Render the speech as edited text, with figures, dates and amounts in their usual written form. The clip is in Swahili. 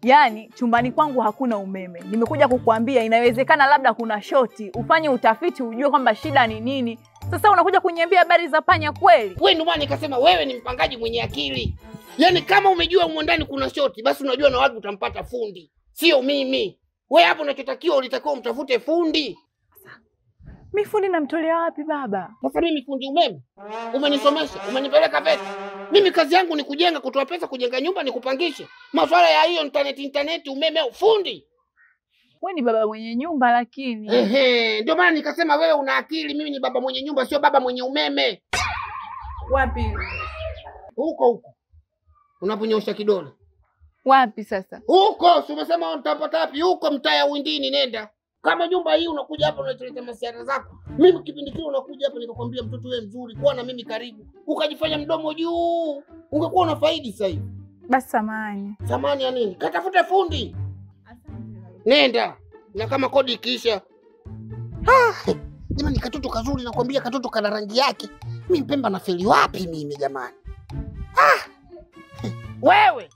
Yaani chumbani kwangu hakuna umeme. Nimekuja kukuambia inawezekana labda kuna shoti, ufanye utafiti ujue kwamba shida ni nini. Sasa unakuja kuniambia habari za panya kweli? Wewe ndio maana nikasema wewe ni mpangaji mwenye akili. Yaani kama umejua huko ndani kuna shoti, basi unajua na wapi utampata fundi. Sio mimi. Wewe hapo unachotakiwa ulitakiwa umtafute fundi. Mimi fundi namtolea wapi baba? Sasa mimi fundi umeme? Umenisomesha, umenipeleka pesa. Mimi kazi yangu ni kujenga, kutoa pesa, kujenga nyumba, nikupangishe. Masuala ya hiyo internet, umeme au fundi. Wewe ni baba mwenye nyumba lakini. Ndio maana nikasema wewe una akili, mimi ni baba mwenye nyumba, sio baba mwenye umeme. Wapi? Huko. Unaponyosha kidole. Wapi sasa? Huko, si umesema utapata wapi? Huko mtaa ya Windini nenda. Kama nyumba hii unakuja hapa unaleta masiara zako. Mimi kipindi kile unakuja hapa nikakwambia mtoto wewe mzuri, kuwa na mimi karibu. Ukajifanya mdomo juu. Ungekuwa unafaidi sasa hivi. Basi samani. Samani ya nini? Katafute fundi. Nenda. Na kama kodi ikiisha. Jamani katoto kazuri nakwambia, katoto kana rangi yake. Mimi Mpemba nafeli wapi mimi jamani? Wewe